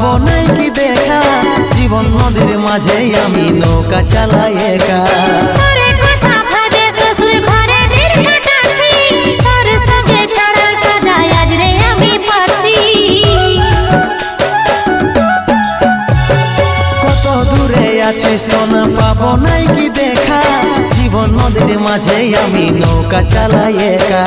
পাবো নাই কি দেখা, জীবন নদীর মাঝে আমি নৌকা চালাই একা। কত দূরে আছি সোনা পাবো নাই কি দেখা, জীবন নদীর মাঝে আমি নৌকা চালাই একা।